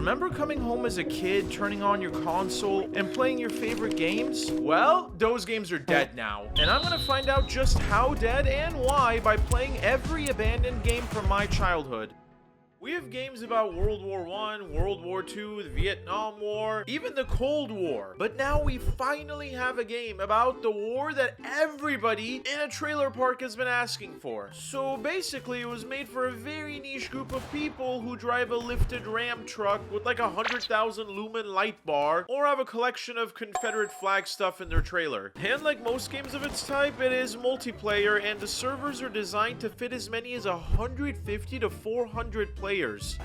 Remember coming home as a kid, turning on your console, and playing your favorite games? Well, those games are dead now. And I'm gonna find out just how dead and why by playing every abandoned game from my childhood. We have games about World War I, World War II, the Vietnam War, even the Cold War. But now we finally have a game about the war that everybody in a trailer park has been asking for. So basically, it was made for a very niche group of people who drive a lifted Ram truck with like a 100,000 lumen light bar, or have a collection of Confederate flag stuff in their trailer. And like most games of its type, it is multiplayer, and the servers are designed to fit as many as 150 to 400 players,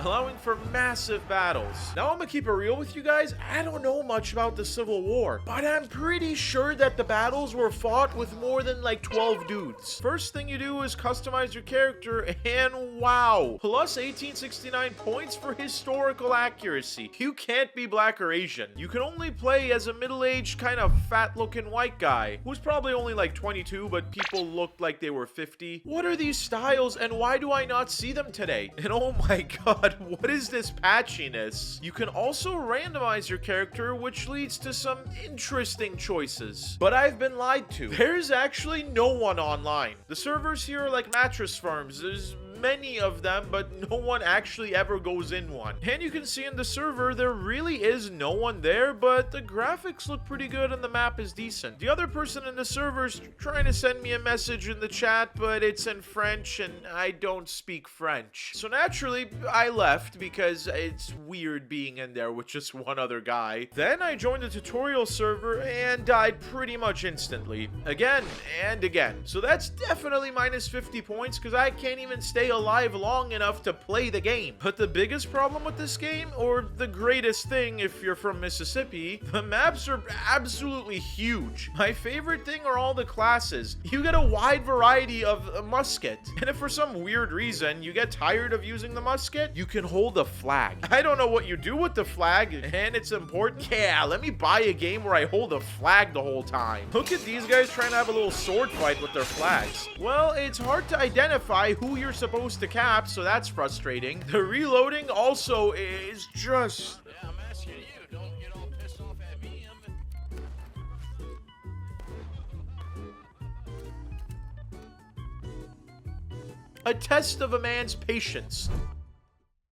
allowing for massive battles. Now I'm gonna keep it real with you guys. I don't know much about the Civil War, but I'm pretty sure that the battles were fought with more than like 12 dudes. First thing you do is customize your character, and wow, plus 1869 points for historical accuracy. You can't be black or Asian. You can only play as a middle-aged kind of fat-looking white guy who's probably only like 22, but people looked like they were 50. What are these styles, and why do I not see them today? And oh my god, what is this patchiness? You can also randomize your character, which leads to some interesting choices. But I've been lied to. There's actually no one online. The servers here are like mattress firms. There's many of them, but no one actually ever goes in one. And you can see in the server, there really is no one there, but the graphics look pretty good and the map is decent. The other person in the server is trying to send me a message in the chat, but it's in French and I don't speak French. So naturally, I left because it's weird being in there with just one other guy. Then I joined the tutorial server and died pretty much instantly. Again and again. So that's definitely minus 50 points because I can't even stay alive long enough to play the game. But the biggest problem with this game, or the greatest thing if you're from Mississippi, the maps are absolutely huge. My favorite thing are all the classes. You get a wide variety of a musket, and if for some weird reason you get tired of using the musket, you can hold a flag. I don't know what you do with the flag, and it's important. Yeah, let me buy a game where I hold a flag the whole time. Look at these guys trying to have a little sword fight with their flags. Well, it's hard to identify who you're supposed to cap, so that's frustrating. The reloading also is just... I'm asking you, don't get all pissed off at me. a test of a man's patience.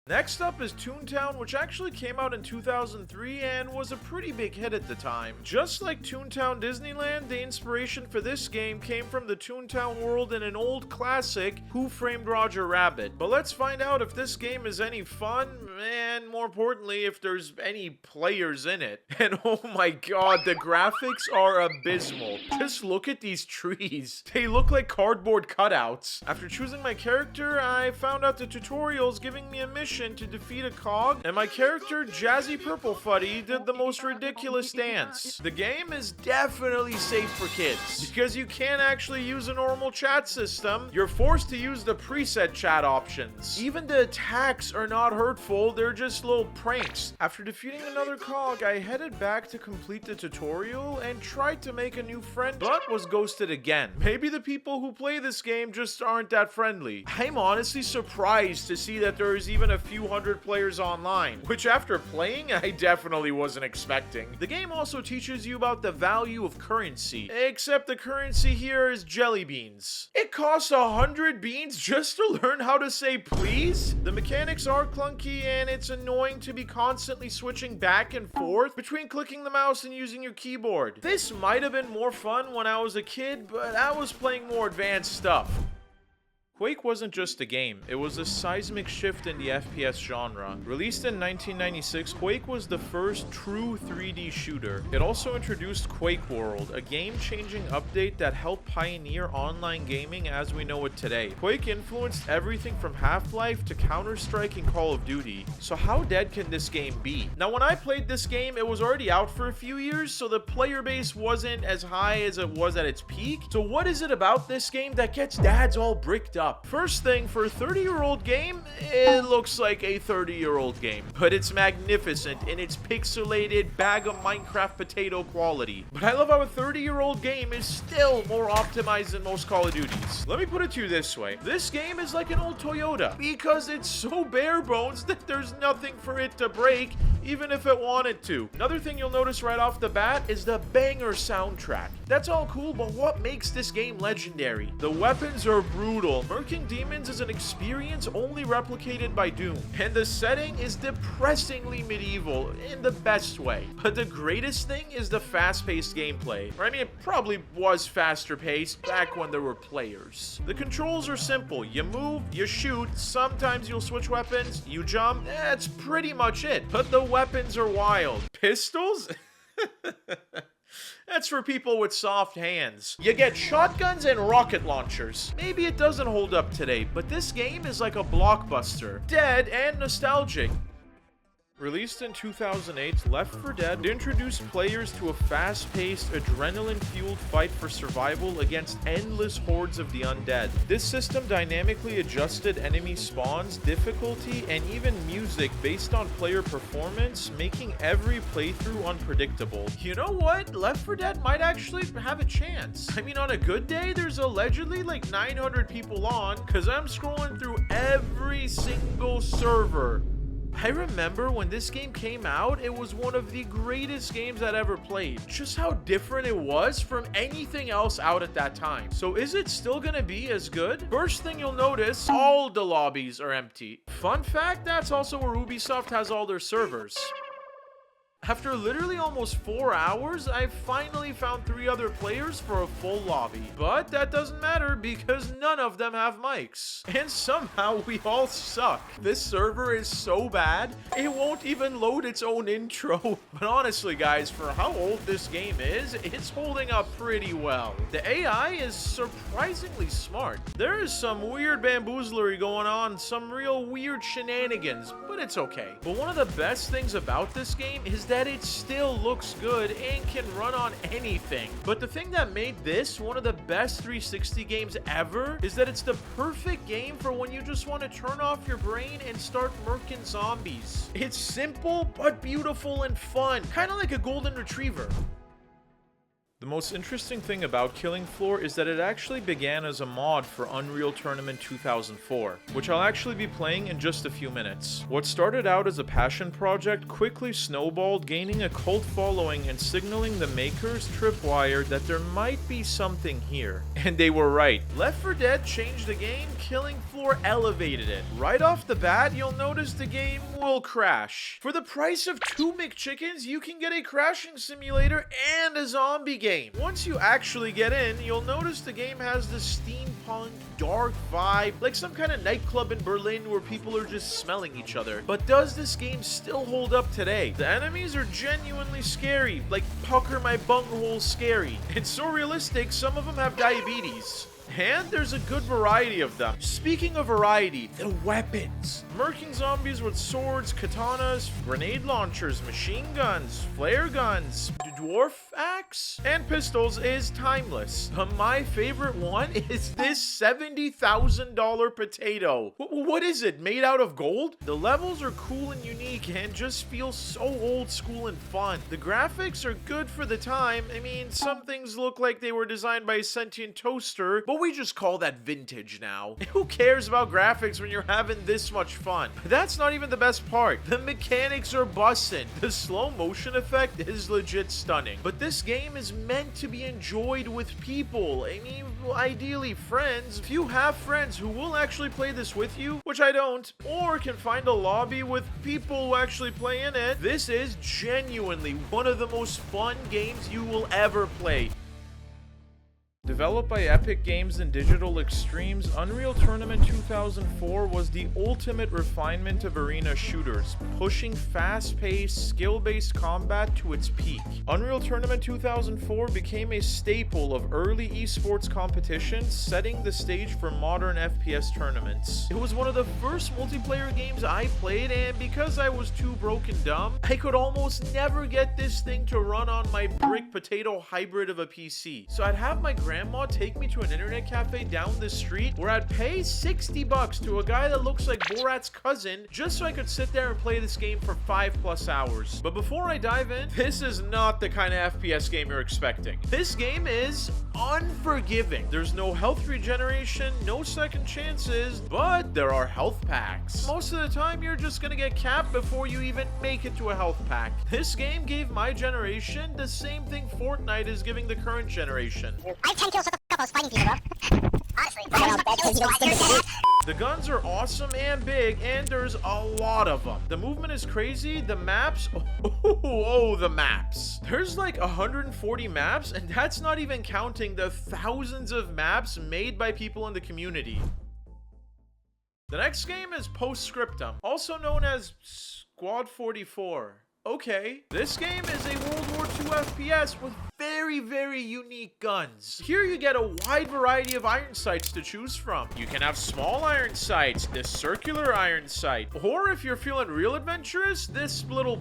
Next up is Toontown, which actually came out in 2003 and was a pretty big hit at the time. Just like Toontown Disneyland, the inspiration for this game came from the Toontown world in an old classic, Who Framed Roger Rabbit. But let's find out if this game is any fun, and more importantly, if there's any players in it. And oh my god, the graphics are abysmal. Just look at these trees. They look like cardboard cutouts. After choosing my character, I found out the tutorial's giving me a mission to defeat a cog, and my character, Jazzy Purple Fuddy, did the most ridiculous dance. The game is definitely safe for kids, because you can't actually use a normal chat system. You're forced to use the preset chat options. Even the attacks are not hurtful, they're just little pranks. After defeating another cog, I headed back to complete the tutorial and tried to make a new friend, but was ghosted again. Maybe the people who play this game just aren't that friendly. I'm honestly surprised to see that there is even a few hundred players online, which after playing, I definitely wasn't expecting. The game also teaches you about the value of currency, except the currency here is jelly beans. It costs 100 beans just to learn how to say please? The mechanics are clunky and it's annoying to be constantly switching back and forth between clicking the mouse and using your keyboard. This might have been more fun when I was a kid, but I was playing more advanced stuff. Quake wasn't just a game, it was a seismic shift in the FPS genre. Released in 1996, Quake was the first true 3D shooter. It also introduced Quake World, a game-changing update that helped pioneer online gaming as we know it today. Quake influenced everything from Half-Life to Counter-Strike and Call of Duty. So how dead can this game be? Now when I played this game, it was already out for a few years, so the player base wasn't as high as it was at its peak. So what is it about this game that gets dads all bricked up? up. First thing, for a 30-year-old game, it looks like a 30-year-old game, but it's magnificent in its pixelated bag of Minecraft potato quality. But I love how a 30-year-old game is still more optimized than most Call of Duties. Let me put it to you this way. This game is like an old Toyota because it's so bare bones that there's nothing for it to break, even if it wanted to. Another thing you'll notice right off the bat is the banger soundtrack. That's all cool, but what makes this game legendary? The weapons are brutal. Murking demons is an experience only replicated by Doom, and the setting is depressingly medieval in the best way. But the greatest thing is the fast-paced gameplay. Or I mean, it probably was faster paced back when there were players. The controls are simple. You move, you shoot, sometimes you'll switch weapons, you jump. That's pretty much it. But the weapons are wild. Pistols? That's for people with soft hands. You get shotguns and rocket launchers. Maybe it doesn't hold up today, but this game is like a blockbuster. Dead and nostalgic. Released in 2008, Left 4 Dead introduced players to a fast-paced, adrenaline-fueled fight for survival against endless hordes of the undead. This system dynamically adjusted enemy spawns, difficulty, and even music based on player performance, making every playthrough unpredictable. You know what? Left 4 Dead might actually have a chance. I mean, on a good day, there's allegedly like 900 people on, because I'm scrolling through every single server. I remember when this game came out, it was one of the greatest games I'd ever played. Just how different it was from anything else out at that time. So is it still gonna be as good? First thing you'll notice, all the lobbies are empty. Fun fact, that's also where Ubisoft has all their servers. After literally almost 4 hours, I finally found 3 other players for a full lobby. But that doesn't matter because none of them have mics. And somehow we all suck. This server is so bad, it won't even load its own intro. But honestly guys, for how old this game is, it's holding up pretty well. The AI is surprisingly smart. There is some weird bamboozlery going on, some real weird shenanigans, but it's okay. But one of the best things about this game is that it still looks good and can run on anything. But the thing that made this one of the best 360 games ever is that it's the perfect game for when you just want to turn off your brain and start murking zombies. It's simple but beautiful and fun, kind of like a golden retriever. The most interesting thing about Killing Floor is that it actually began as a mod for Unreal Tournament 2004, which I'll actually be playing in just a few minutes. What started out as a passion project quickly snowballed, gaining a cult following and signaling the makers tripwire that there might be something here. And they were right. Left 4 Dead changed the game, Killing Floor elevated it. Right off the bat, you'll notice the game will crash. For the price of 2 McChickens, you can get a crashing simulator and a zombie game. Once you actually get in, you'll notice the game has this steampunk, dark vibe, like some kind of nightclub in Berlin where people are just smelling each other. But does this game still hold up today? The enemies are genuinely scary, like pucker my bunghole scary. It's so realistic, some of them have diabetes. And there's a good variety of them. Speaking of variety, the weapons. Murking zombies with swords, katanas, grenade launchers, machine guns, flare guns, dwarf axe, and pistols is timeless. But my favorite one is this $70,000 potato. What is it, made out of gold? The levels are cool and unique and just feel so old school and fun. The graphics are good for the time. I mean, some things look like they were designed by a sentient toaster, but we just call that vintage now. Who cares about graphics when you're having this much fun? But that's not even the best part. The mechanics are bussin'. The slow motion effect is legit stunning. But this game is meant to be enjoyed with people. I mean, ideally friends. If you have friends who will actually play this with you, which I don't, or can find a lobby with people who actually play in it, this is genuinely one of the most fun games you will ever play. Developed by Epic Games and Digital Extremes, Unreal Tournament 2004 was the ultimate refinement of arena shooters, pushing fast-paced, skill-based combat to its peak. Unreal Tournament 2004 became a staple of early esports competitions, setting the stage for modern FPS tournaments. It was one of the first multiplayer games I played, and because I was too broke and dumb, I could almost never get this thing to run on my brick potato hybrid of a PC. So I'd have my grandma take me to an internet cafe down the street where I'd pay 60 bucks to a guy that looks like Borat's cousin just so I could sit there and play this game for 5+ hours. But before I dive in, this is not the kind of FPS game you're expecting. This game is unforgiving. There's no health regeneration, no second chances, but there are health packs. Most of the time, you're just gonna get capped before you even make it to a health pack. This game gave my generation the same thing Fortnite is giving the current generation. I have 10 kills with the fighting people, bro. Honestly, I don't know, because you don't stick with The guns are awesome and big, and there's a lot of them. The movement is crazy. The maps, the maps. There's like 140 maps, and that's not even counting the thousands of maps made by people in the community. The next game is Scriptum, also known as Squad 44. Okay, this game is a World War II FPS with very unique guns. Here you get a wide variety of iron sights to choose from. You can have small iron sights, this circular iron sight, or if you're feeling real adventurous, this little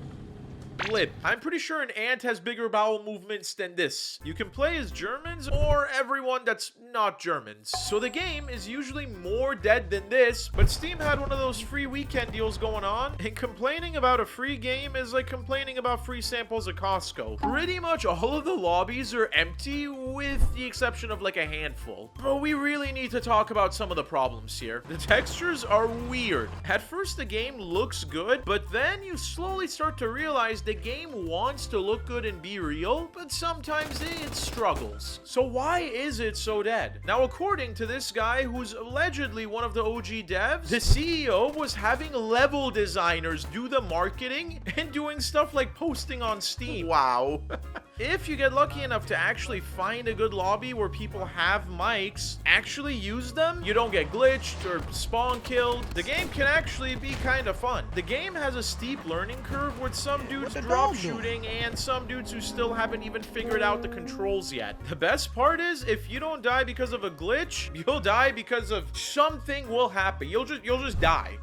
blip. I'm pretty sure an ant has bigger bowel movements than this. You can play as Germans or everyone that's not Germans. So the game is usually more dead than this, but Steam had one of those free weekend deals going on, and complaining about a free game is like complaining about free samples at Costco. Pretty much all of the lobbies are empty with the exception of like a handful. But we really need to talk about some of the problems here. The textures are weird. At first the game looks good, but then you slowly start to realize the game wants to look good and be real, but sometimes it struggles. So why is it so dead? Now, according to this guy who's allegedly one of the OG devs, the CEO was having level designers do the marketing and doing stuff like posting on Steam. Wow. If you get lucky enough to actually find a good lobby where people have mics, actually use them, you don't get glitched or spawn killed. The game can actually be kind of fun. The game has a steep learning curve with some dudes drop shooting and some dudes who still haven't even figured out the controls yet. The best part is if you don't die because of a glitch, you'll die because of something will happen. You'll just die.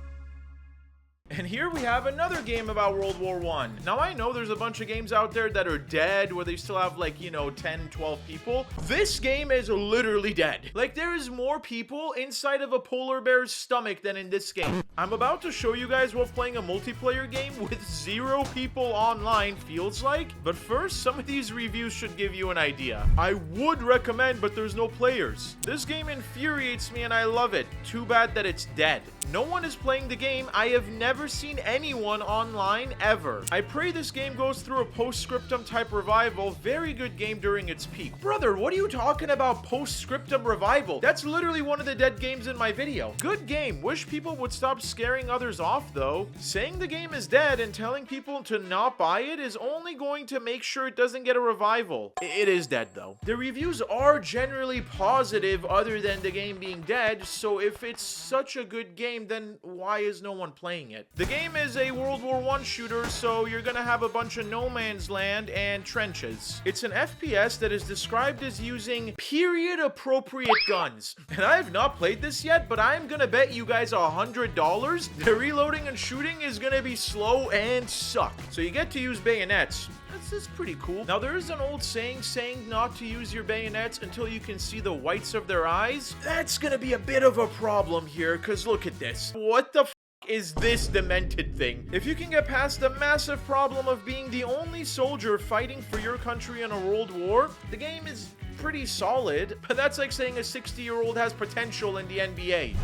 And here we have another game about World War I. Now, I know there's a bunch of games out there that are dead, where they still have, like, 10, 12 people. This game is literally dead. Like, there is more people inside of a polar bear's stomach than in this game. I'm about to show you guys what playing a multiplayer game with 0 people online feels like. But first, some of these reviews should give you an idea. I would recommend, but there's no players. This game infuriates me and I love it. Too bad that it's dead. No one is playing the game. I have never seen anyone online ever. I pray this game goes through a Scriptum type revival. Very good game during its peak. Brother, what are you talking about Scriptum revival? That's literally one of the dead games in my video. Good game. Wish people would stop scaring others off though. Saying the game is dead and telling people to not buy it is only going to make sure it doesn't get a revival. It is dead though. The reviews are generally positive other than the game being dead, so if it's such a good game, then why is no one playing it? The game is a World War I shooter, so you're gonna have a bunch of no man's land and trenches. It's an FPS that is described as using period-appropriate guns. And I have not played this yet, but I'm gonna bet you guys $100 the reloading and shooting is gonna be slow and suck. So you get to use bayonets. This is pretty cool. Now, there is an old saying not to use your bayonets until you can see the whites of their eyes. That's gonna be a bit of a problem here, because look at this. What the is this demented thing? If you can get past the massive problem of being the only soldier fighting for your country in a world war, the game is pretty solid, but that's like saying a 60-year-old has potential in the NBA.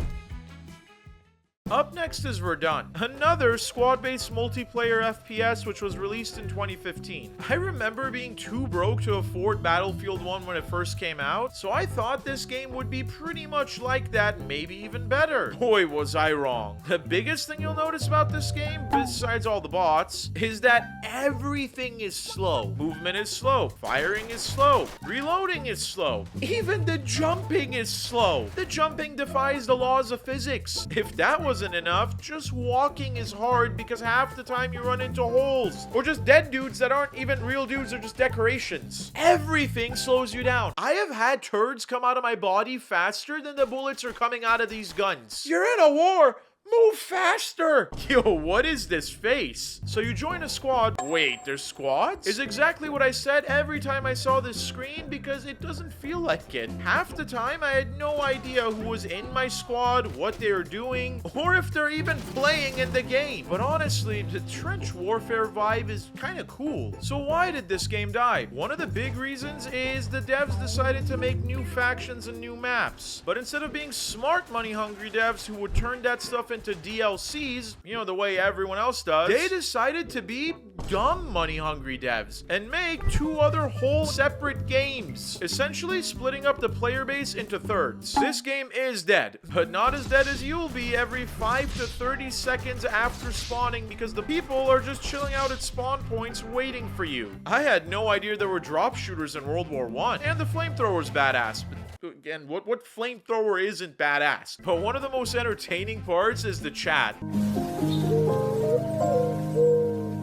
Up next is Verdun, another squad-based multiplayer FPS which was released in 2015. I remember being too broke to afford Battlefield 1 when it first came out, so I thought this game would be pretty much like that, maybe even better. Boy, was I wrong. The biggest thing you'll notice about this game, besides all the bots, is that everything is slow. Movement is slow, firing is slow, reloading is slow, even the jumping is slow. The jumping defies the laws of physics. If that wasn't enough, just walking is hard because half the time you run into holes or just dead dudes that aren't even real dudes, they're just decorations. Everything slows you down. I have had turds come out of my body faster than the bullets are coming out of these guns. You're in a war. Move faster! Yo, what is this face? So you join a squad. Wait, there's squads? Is exactly what I said every time I saw this screen because it doesn't feel like it. Half the time, I had no idea who was in my squad, what they were doing, or if they're even playing in the game. But honestly, the trench warfare vibe is kind of cool. So why did this game die? One of the big reasons is the devs decided to make new factions and new maps. But instead of being smart money-hungry devs who would turn that stuff into DLCs, you know, the way everyone else does, they decided to be dumb money-hungry devs and make 2 other whole separate games, essentially splitting up the player base into thirds. This game is dead, but not as dead as you'll be every 5 to 30 seconds after spawning because the people are just chilling out at spawn points waiting for you. I had no idea there were drop shooters in World War I, and the flamethrower's badass. But again, what flamethrower isn't badass? But one of the most entertaining parts is the chat.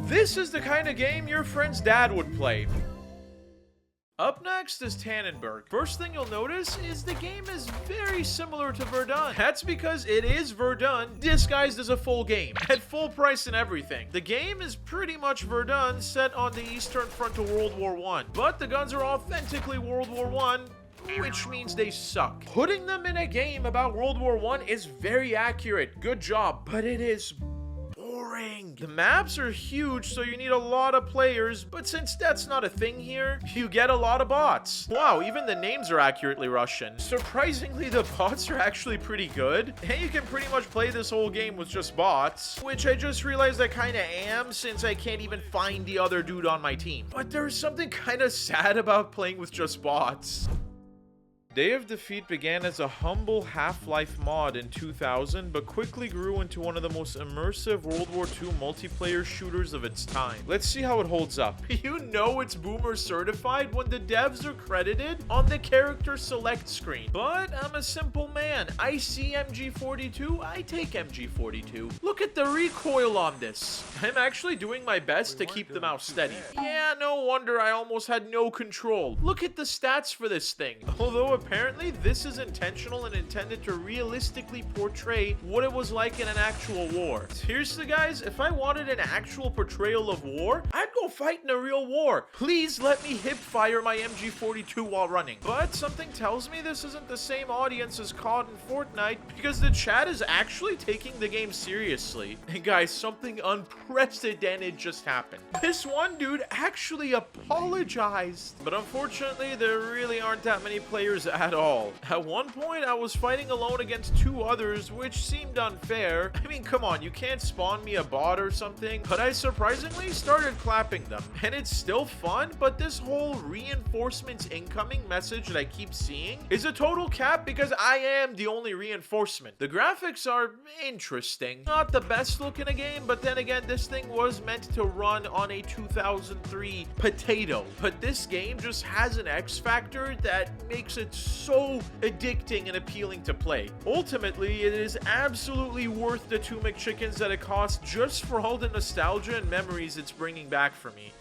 This is the kind of game your friend's dad would play. Up next is Tannenberg. First thing you'll notice is the game is very similar to Verdun. That's because it is Verdun disguised as a full game, at full price and everything. The game is pretty much Verdun set on the Eastern Front of World War I, but the guns are authentically World War I, which means they suck. Putting them in a game about World War I is very accurate. Good job, but it is boring. The maps are huge, so you need a lot of players, but since that's not a thing here, you get a lot of bots. Wow, even the names are accurately Russian. Surprisingly, the bots are actually pretty good, and you can pretty much play this whole game with just bots, which I just realized I kinda am since I can't even find the other dude on my team. But there's something kinda sad about playing with just bots. Day of Defeat began as a humble Half-Life mod in 2000, but quickly grew into one of the most immersive World War II multiplayer shooters of its time. Let's see how it holds up. You know it's boomer certified when the devs are credited on the character select screen. But I'm a simple man. I see MG42, I take MG42. Look at the recoil on this. I'm actually doing my best to keep the mouse steady. Yeah, no wonder I almost had no control. Look at the stats for this thing. Although apparently this is intentional and intended to realistically portray what it was like in an actual war. Seriously guys, if I wanted an actual portrayal of war, I'd go fight in a real war. Please let me hip fire my MG42 while running. But something tells me this isn't the same audience as COD and Fortnite because the chat is actually taking the game seriously. And guys, something unprecedented just happened. This one dude actually apologized. But unfortunately, there really aren't that many players at all. At one point, I was fighting alone against 2 others, which seemed unfair. I mean, come on, you can't spawn me a bot or something, but I surprisingly started clapping them. And it's still fun, but this whole reinforcements incoming message that I keep seeing is a total cap because I am the only reinforcement. The graphics are interesting. Not the best look in a game, but then again, this thing was meant to run on a 2003 potato. But this game just has an X factor that makes it so addicting and appealing to play. Ultimately, it is absolutely worth the 2 McChickens that it costs just for all the nostalgia and memories it's bringing back for me.